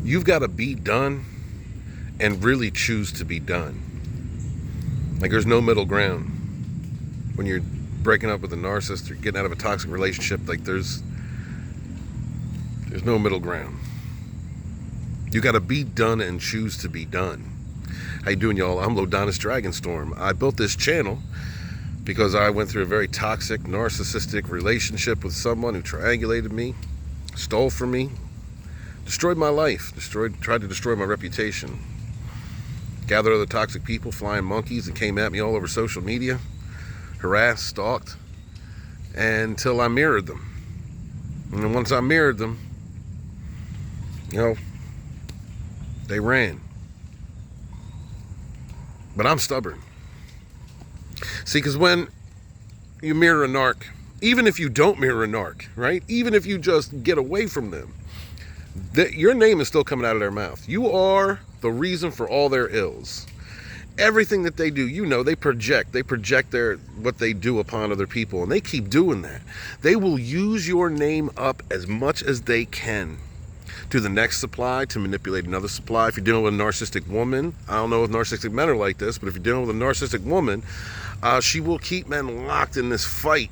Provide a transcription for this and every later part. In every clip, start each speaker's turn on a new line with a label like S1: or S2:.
S1: You've got to be done and really choose to be done. Like, there's no middle ground. When you're breaking up with a narcissist or getting out of a toxic relationship, like, there's no middle ground. You got to be done and choose to be done. How you doing, y'all? I'm Lodonis Dragonstorm. I built this channel because I went through a very toxic, narcissistic relationship with someone who triangulated me, stole from me, destroyed my life, tried to destroy my reputation, gathered other toxic people, flying monkeys, and came at me all over social media, harassed, stalked, until I mirrored them. And then once I mirrored them, they ran. But I'm stubborn. See, because when you mirror a narc, even if you don't mirror a narc, right? Even if you just get away from them, your name is still coming out of their mouth. You are the reason for all their ills. Everything that they do, they project what they do upon other people, and they keep doing that. They will use your name up as much as they can to the next supply, to manipulate another supply. If you're dealing with a narcissistic woman, I don't know if narcissistic men are like this, but if you're dealing with a narcissistic woman, she will keep men locked in this fight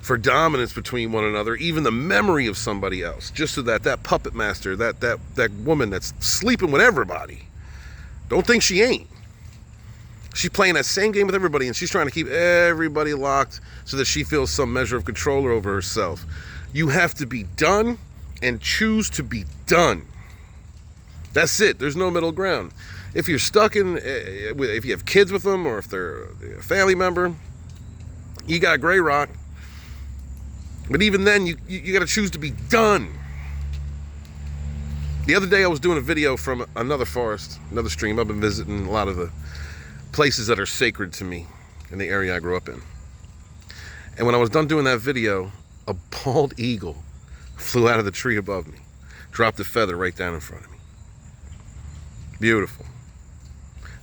S1: for dominance between one another, even the memory of somebody else, just so that puppet master, that woman that's sleeping with everybody, don't think she ain't. She's playing that same game with everybody, and she's trying to keep everybody locked so that she feels some measure of control over herself. You have to be done and choose to be done. That's it. There's no middle ground. If you're stuck if you have kids with them, or if they're a family member, you got gray rock. But even then, you got to choose to be done. The other day, I was doing a video from another forest, another stream. I've been visiting a lot of the places that are sacred to me in the area I grew up in. And when I was done doing that video, a bald eagle flew out of the tree above me, dropped a feather right down in front of me. Beautiful.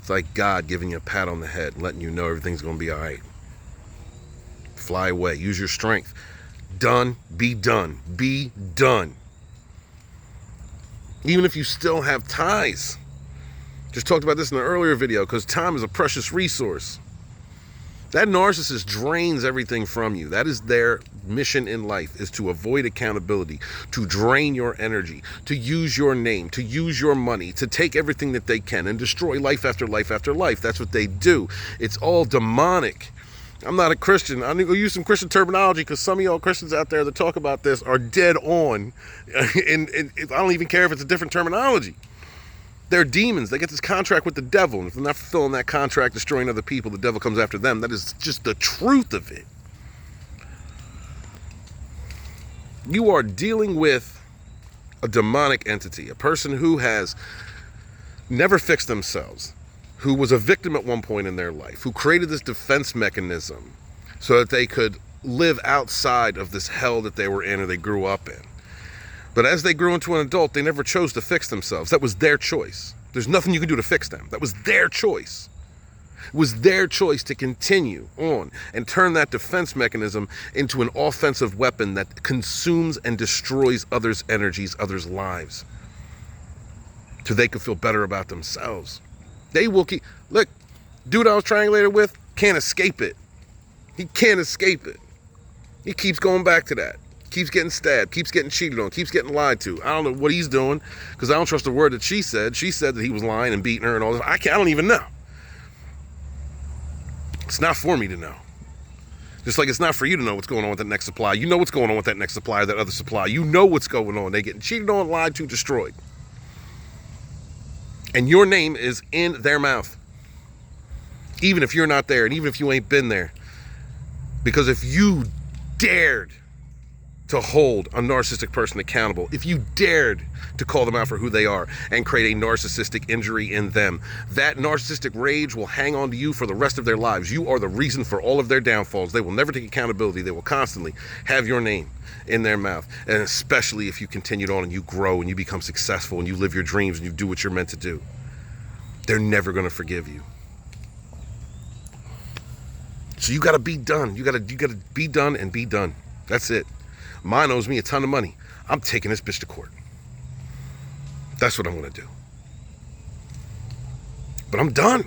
S1: It's like God giving you a pat on the head, letting you know everything's going to be all right. Fly away. Use your strength. Done. Be done. Be done. Even if you still have ties. Just talked about this in an earlier video, because time is a precious resource. That narcissist drains everything from you. That is their mission in life, is to avoid accountability, to drain your energy, to use your name, to use your money, to take everything that they can and destroy life after life after life. That's what they do. It's all demonic. I'm not a Christian. I'm going to use some Christian terminology, because some of y'all Christians out there that talk about this are dead on. And I don't even care if it's a different terminology. They're demons. They get this contract with the devil. And if they're not fulfilling that contract, destroying other people, the devil comes after them. That is just the truth of it. You are dealing with a demonic entity, a person who has never fixed themselves, who was a victim at one point in their life, who created this defense mechanism so that they could live outside of this hell that they were in or they grew up in. But as they grew into an adult, they never chose to fix themselves. That was their choice. There's nothing you can do to fix them. That was their choice. It was their choice to continue on and turn that defense mechanism into an offensive weapon that consumes and destroys others' energies, others' lives, so they can feel better about themselves. They will keep... Look, dude I was triangulated with can't escape it. He can't escape it. He keeps going back to that. Keeps getting stabbed, keeps getting cheated on, keeps getting lied to. I don't know what he's doing, because I don't trust the word that she said. She said that he was lying and beating her and all this. I don't even know. It's not for me to know. Just like it's not for you to know what's going on with that next supply. You know what's going on with that next supply, that other supply. You know what's going on. They getting cheated on, lied to, destroyed. And your name is in their mouth. Even if you're not there, and even if you ain't been there. Because if you dared to hold a narcissistic person accountable, if you dared to call them out for who they are and create a narcissistic injury in them, that narcissistic rage will hang on to you for the rest of their lives. You are the reason for all of their downfalls. They will never take accountability. They will constantly have your name in their mouth. And especially if you continued on and you grow and you become successful and you live your dreams and you do what you're meant to do, they're never going to forgive you. So you got to be done. You got to be done and be done. That's it. Mine owes me a ton of money. I'm taking this bitch to court. That's what I'm going to do. But I'm done.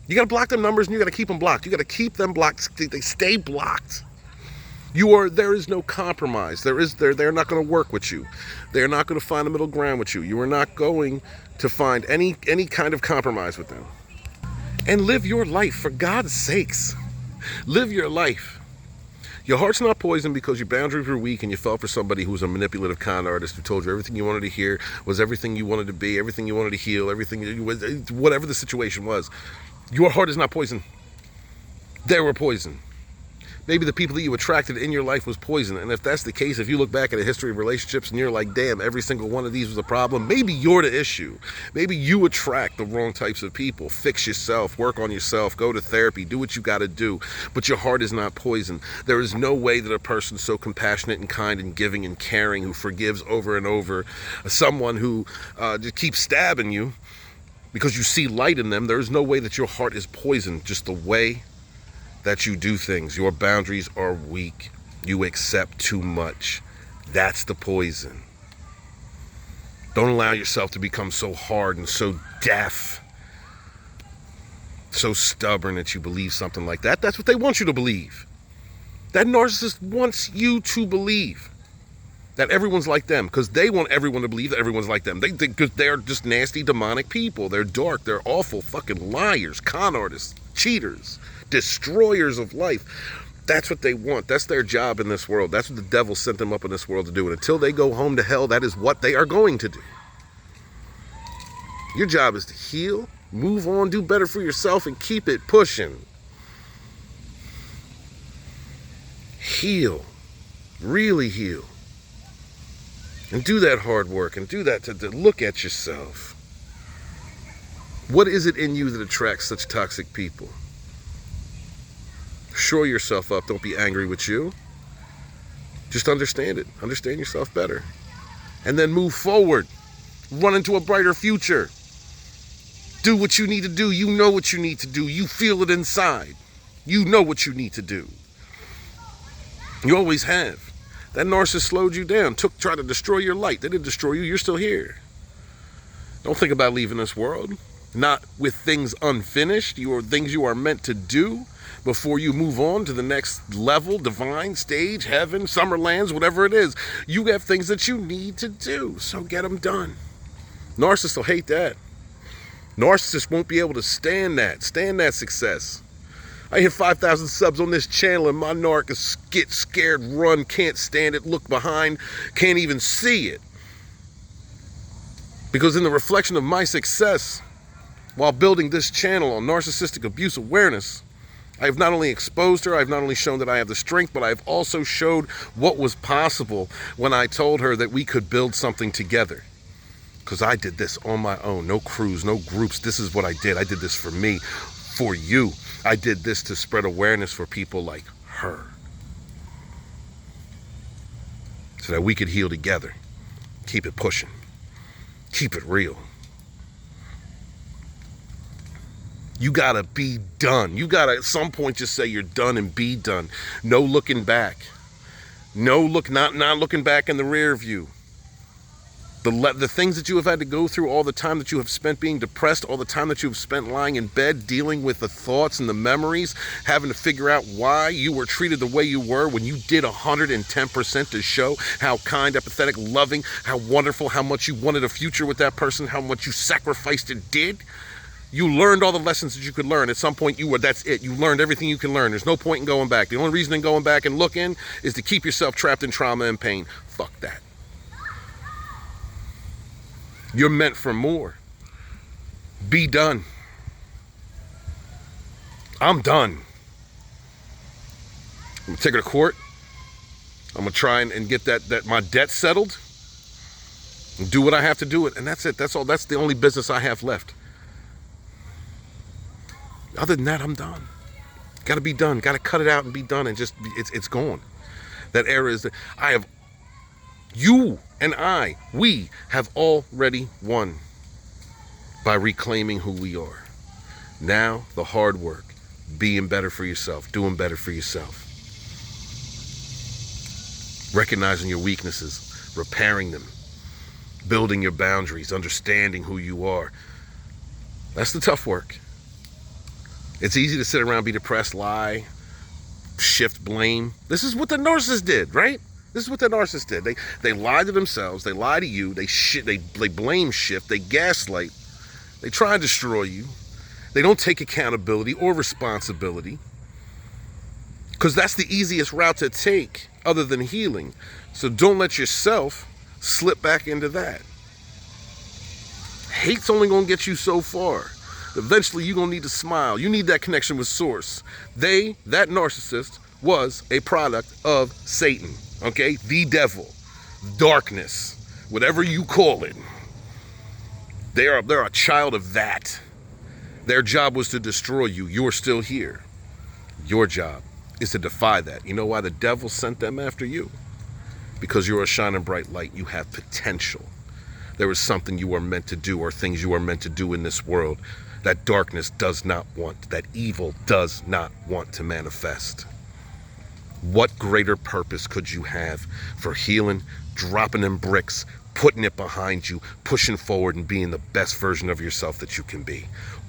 S1: You got to block them numbers, and you got to keep them blocked. You got to keep them blocked. They stay blocked. There is no compromise. They're not going to work with you. They're not going to find a middle ground with you. You are not going to find any kind of compromise with them. And live your life, for God's sakes. Live your life. Your heart's not poisoned because your boundaries were weak and you fell for somebody who was a manipulative con artist who told you everything you wanted to hear was everything you wanted to be, everything you wanted to heal, whatever the situation was. Your heart is not poisoned. They were poisoned. Maybe the people that you attracted in your life was poison. And if that's the case, if you look back at a history of relationships and you're like, damn, every single one of these was a problem, maybe you're the issue. Maybe you attract the wrong types of people. Fix yourself, work on yourself, go to therapy, do what you got to do. But your heart is not poison. There is no way that a person so compassionate and kind and giving and caring, who forgives over and over, someone who just keeps stabbing you because you see light in them, there's no way that your heart is poisoned. Just the way that you do things. Your boundaries are weak. You accept too much. That's the poison. Don't allow yourself to become so hard and so deaf, so stubborn that you believe something like that. That's what they want you to believe. That narcissist wants you to believe that everyone's like them, because they want everyone to believe that everyone's like them. Because they're just nasty, demonic people. They're dark. They're awful fucking liars, con artists, cheaters, destroyers of life. That's what they want. That's their job in this world. That's what the devil sent them up in this world to do. And until they go home to hell, that is what they are going to do. Your job is to heal, move on, do better for yourself, and keep it pushing. Heal. Really heal. And do that hard work, and do that to look at yourself. What is it in you that attracts such toxic people? Shore yourself up. Don't be angry with you. Just understand it. Understand yourself better. And then move forward. Run into a brighter future. Do what you need to do. You know what you need to do. You feel it inside. You know what you need to do. You always have. That narcissist slowed you down. Tried to destroy your light. They didn't destroy you. You're still here. Don't think about leaving this world. Not with things unfinished. Things you are meant to do before you move on to the next level, divine, stage, heaven, Summerlands, whatever it is. You have things that you need to do, so get them done. Narcissists will hate that. Narcissists won't be able to stand that success. I hit 5,000 subs on this channel and my narc is get scared, run, can't stand it, look behind, can't even see it. Because in the reflection of my success, while building this channel on narcissistic abuse awareness, I have not only exposed her, I've not only shown that I have the strength, but I've also showed what was possible when I told her that we could build something together. Because I did this on my own, no crews, no groups. This is what I did. I did this for me, for you. I did this to spread awareness for people like her, so that we could heal together. Keep it pushing. Keep it real. You gotta be done. You gotta at some point just say you're done and be done. No looking back. Not looking back in the rear view. The things that you have had to go through, all the time that you have spent being depressed, all the time that you have spent lying in bed, dealing with the thoughts and the memories, having to figure out why you were treated the way you were when you did 110% to show how kind, empathetic, loving, how wonderful, how much you wanted a future with that person, how much you sacrificed and did. You learned all the lessons that you could learn. At some point, that's it. You learned everything you can learn. There's no point in going back. The only reason in going back and looking is to keep yourself trapped in trauma and pain. Fuck that. You're meant for more. Be done. I'm done. I'm gonna take her to court. I'm gonna try and get that my debt settled. And do what I have to do it. And that's it. That's all. That's the only business I have left. Other than that, I'm done. Gotta be done. Gotta cut it out and be done, and just it's gone. That era is you and we have already won by reclaiming who we are. Now, the hard work, being better for yourself, doing better for yourself. Recognizing your weaknesses, repairing them, building your boundaries, understanding who you are. That's the tough work. It's easy to sit around, be depressed, lie, shift blame. This is what the narcissist did, right? This is what the narcissist did. They lie to themselves, they lie to you, they blame shift, they gaslight, they try and destroy you. They don't take accountability or responsibility, because that's the easiest route to take other than healing. So don't let yourself slip back into that. Hate's only going to get you so far. Eventually, you're going to need to smile. You need that connection with Source. That narcissist, was a product of Satan, okay? The devil, darkness, whatever you call it. They're a child of that. Their job was to destroy you. You're still here. Your job is to defy that. You know why the devil sent them after you? Because you're a shining bright light. You have potential. There is something you are meant to do, or things you are meant to do in this world that darkness does not want, that evil does not want to manifest. What greater purpose could you have for healing, dropping them bricks, putting it behind you, pushing forward, and being the best version of yourself that you can be?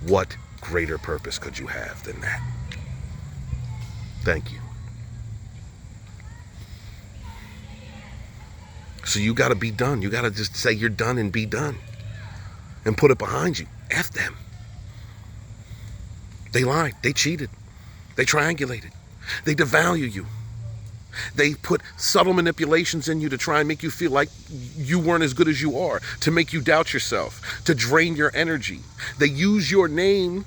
S1: What greater purpose could you have than that? Thank you. So you got to be done. You got to just say you're done and be done. And put it behind you. F them. They lied. They cheated. They triangulated. They devalue you. They put subtle manipulations in you to try and make you feel like you weren't as good as you are, to make you doubt yourself, to drain your energy. They use your name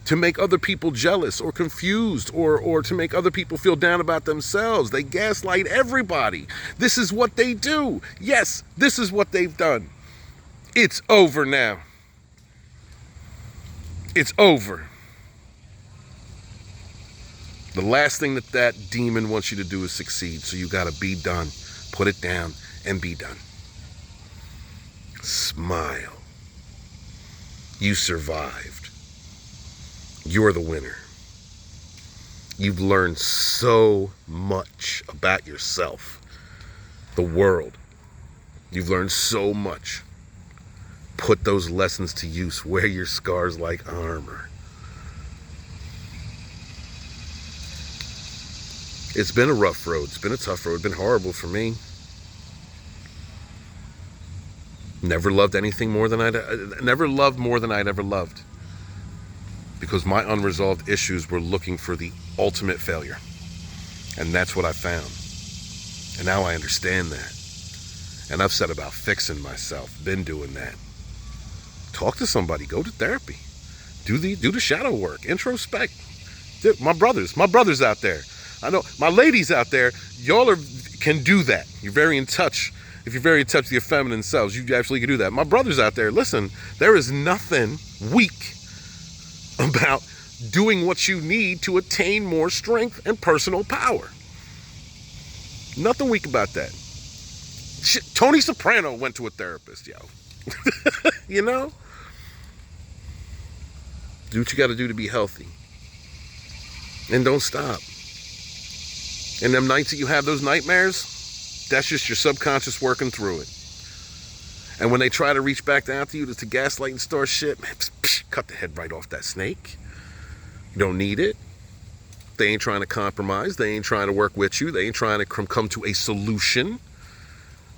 S1: to make other people jealous or confused, or to make other people feel down about themselves. They gaslight everybody. This is what they do. Yes, this is what they've done. It's over now. It's over. The last thing that demon wants you to do is succeed. So you got to be done. Put it down and be done. Smile. You survived. You're the winner. You've learned so much about yourself, the world. You've learned so much. Put those lessons to use. Wear your scars like armor. It's been a rough road. It's been a tough road. It's been horrible for me. Never loved anything more than never loved more than I'd ever loved. Because my unresolved issues were looking for the ultimate failure. And that's what I found. And now I understand that. And I've set about fixing myself. Been doing that. Talk to somebody. Go to therapy. Do the shadow work. Introspect. My brothers out there. I know my ladies out there, y'all can do that. You're very in touch. If you're very in touch with your feminine selves, you absolutely can do that. My brothers out there, listen, there is nothing weak about doing what you need to attain more strength and personal power. Nothing weak about that. Shit, Tony Soprano went to a therapist, yo. You know? Do what you got to do to be healthy. And don't stop. And them nights that you have those nightmares, that's just your subconscious working through it. And when they try to reach back down to you to gaslight and start shit, man, cut the head right off that snake. You don't need it. They ain't trying to compromise. They ain't trying to work with you. They ain't trying to come to a solution.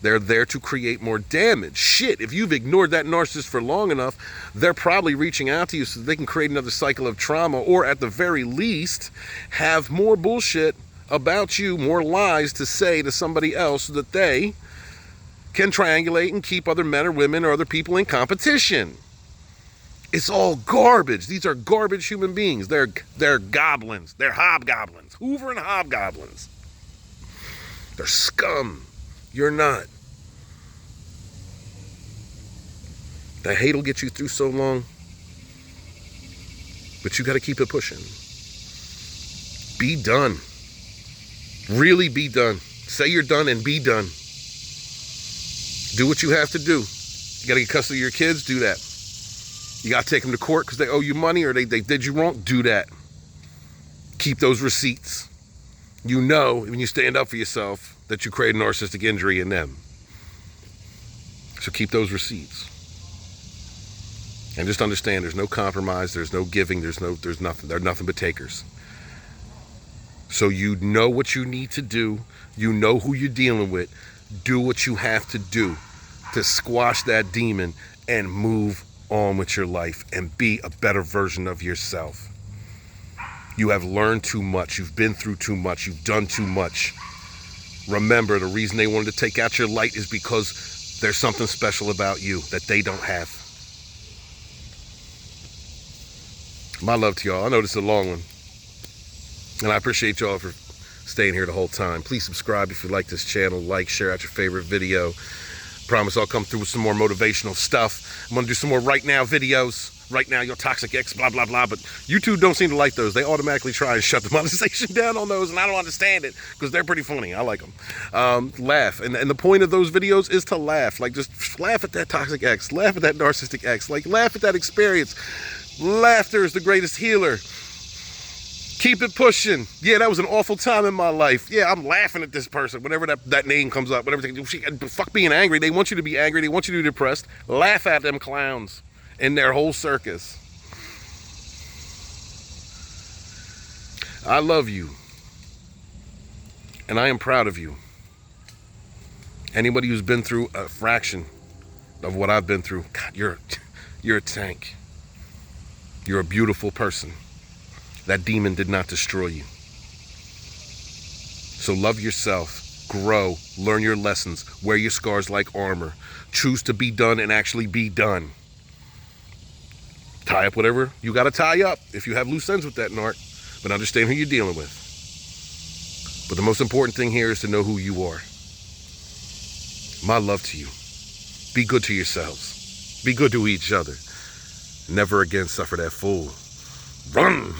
S1: They're there to create more damage. Shit, if you've ignored that narcissist for long enough, they're probably reaching out to you so they can create another cycle of trauma, or at the very least, have more bullshit about you, more lies to say to somebody else so that they can triangulate and keep other men or women or other people in competition. It's all garbage. These are garbage human beings. They're goblins. They're hobgoblins. Hoover and hobgoblins. They're scum. You're not. That hate will get you through so long, but you got to keep it pushing. Be done. Really be done. Say you're done and be done. Do what you have to do. You got to get custody of your kids? Do that. You got to take them to court because they owe you money or they did you wrong? Do that. Keep those receipts. You know, when you stand up for yourself, that you create a narcissistic injury in them. So keep those receipts. And just understand there's no compromise, there's no giving, there's nothing. They're nothing but takers. So you know what you need to do. You know who you're dealing with. Do what you have to do to squash that demon and move on with your life and be a better version of yourself. You have learned too much. You've been through too much. You've done too much. Remember, the reason they wanted to take out your light is because there's something special about you that they don't have. My love to y'all. I know this is a long one. And I appreciate y'all for staying here the whole time. Please subscribe if you like this channel. Like, share out your favorite video. Promise I'll come through with some more motivational stuff. I'm going to do some more right now videos. Right now, your toxic ex, blah, blah, blah. But YouTube don't seem to like those. They automatically try and shut the monetization down on those, and I don't understand it because they're pretty funny. I like them. Laugh. And the point of those videos is to laugh. Like, just laugh at that toxic ex. Laugh at that narcissistic ex. Like, laugh at that experience. Laughter is the greatest healer. Keep it pushing. Yeah, that was an awful time in my life. Yeah, I'm laughing at this person. Whenever that name comes up, whatever. Fuck being angry. They want you to be angry. They want you to be depressed. Laugh at them clowns in their whole circus. I love you. And I am proud of you. Anybody who's been through a fraction of what I've been through, God, you're a tank. You're a beautiful person. That demon did not destroy you. So love yourself, grow, learn your lessons, wear your scars like armor, choose to be done and actually be done. Tie up whatever you got to tie up if you have loose ends with that narc, but understand who you're dealing with. But the most important thing here is to know who you are. My love to you. Be good to yourselves. Be good to each other. Never again suffer that fool. Run!